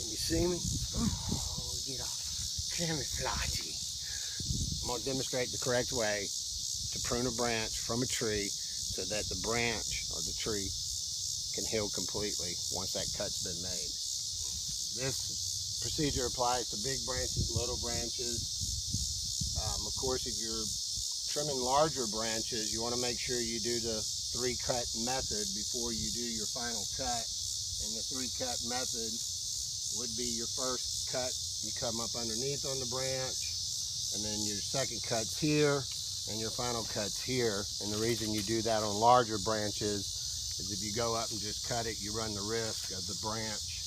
Can you see me? Oh, get off. Camouflage. I'm going to demonstrate the correct way to prune a branch from a tree so that the branch or the tree can heal completely once that cut's been made. This procedure applies to big branches, little branches. Of course, if you're trimming larger branches, you want to make sure you do the 3-cut method before you do your final cut. And the 3-cut method would be your first cut, you come up underneath on the branch, and then your second cut's here, and your final cut's here. And the reason you do that on larger branches is if you go up and just cut it, you run the risk of the branch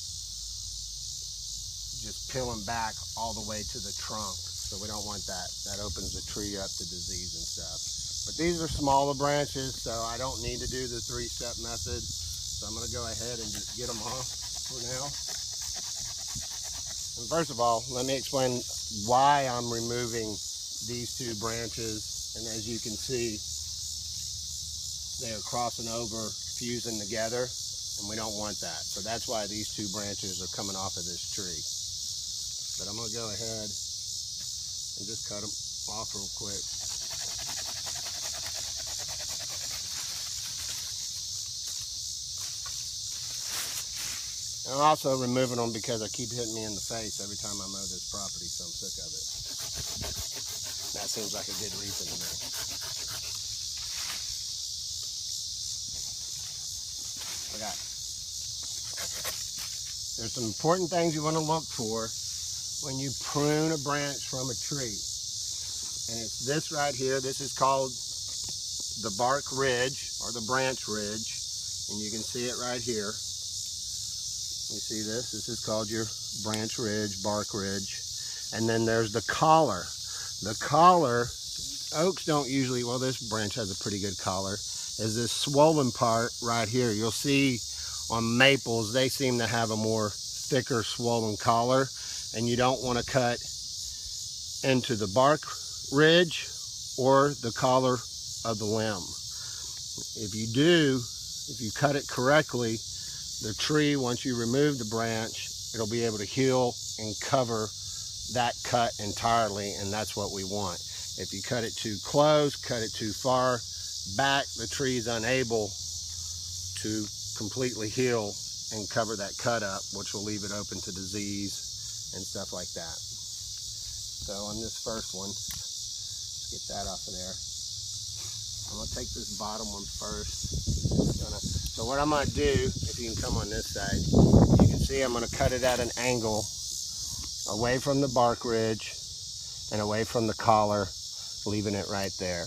just peeling back all the way to the trunk. So we don't want that. That opens the tree up to disease and stuff. But these are smaller branches, so I don't need to do the 3-step method. So I'm going to go ahead and just get them off for now. And first of all, let me explain why I'm removing these 2 branches. And as you can see, they are crossing over, fusing together, and we don't want that. So that's why these 2 branches are coming off of this tree. But I'm going to go ahead and just cut them off real quick. I'm also removing them because I keep hitting me in the face every time I mow this property, so I'm sick of it. That seems like a good reason to me. Okay. There's some important things you want to look for when you prune a branch from a tree. And it's this right here. This is called the bark ridge or the branch ridge. And you can see it right here. You see this? This is called your branch ridge, bark ridge. And then there's the collar. The collar, oaks don't usually, well, this branch has a pretty good collar, is this swollen part right here. You'll see on maples, they seem to have a more thicker swollen collar, and you don't want to cut into the bark ridge or the collar of the limb. If you do, if you cut it correctly, the tree, once you remove the branch, it'll be able to heal and cover that cut entirely, and that's what we want. If you cut it too close, cut it too far back, the tree is unable to completely heal and cover that cut up, which will leave it open to disease and stuff like that. So on this first one, let's get that off of there. I'm going to take this bottom one first. So what I'm going to do, if you can come on this side, you can see I'm going to cut it at an angle away from the bark ridge and away from the collar, leaving it right there.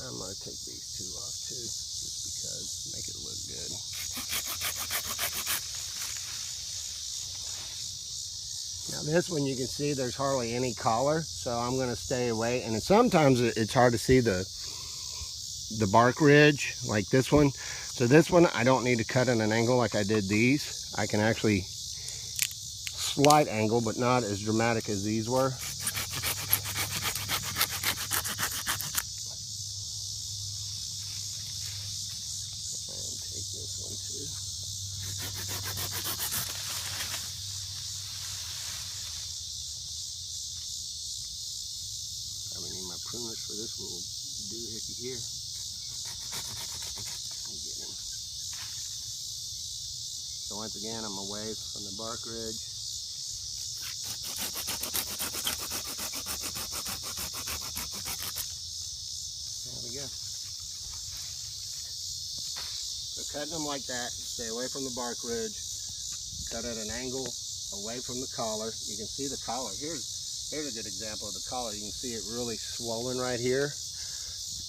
I'm going to take these 2 off too, just because, make it look good. Now this one, you can see there's hardly any collar, so I'm going to stay away. And sometimes it's hard to see the bark ridge, like this one. So this one, I don't need to cut at an angle like I did these. I can actually slight angle, but not as dramatic as these were. Pruners for this little doohickey here. Get him. So once again, I'm away from the bark ridge. There we go. So cutting them like that, stay away from the bark ridge, cut at an angle away from the collar. You can see the collar. Here's a good example of the collar. You can see it really swollen right here.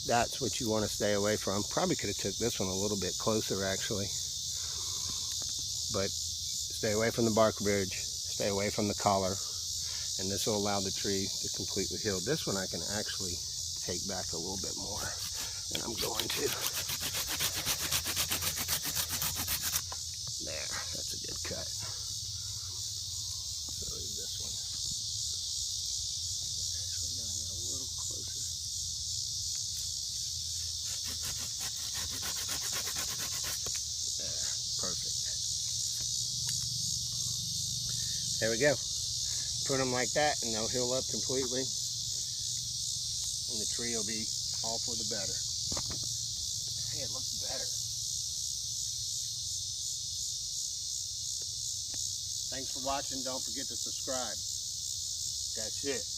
That's what you want to stay away from. Probably could have took this one a little bit closer actually. But stay away from the bark ridge, stay away from the collar, and this will allow the tree to completely heal. This one I can actually take back a little bit more than I'm going to. There, that's a good cut. So is this one. Actually gonna get a little closer. There, perfect. There we go. Prune them like that and they'll heal up completely. And the tree will be all for the better. Hey, it looks better. Thanks for watching. Don't forget to subscribe. That's it.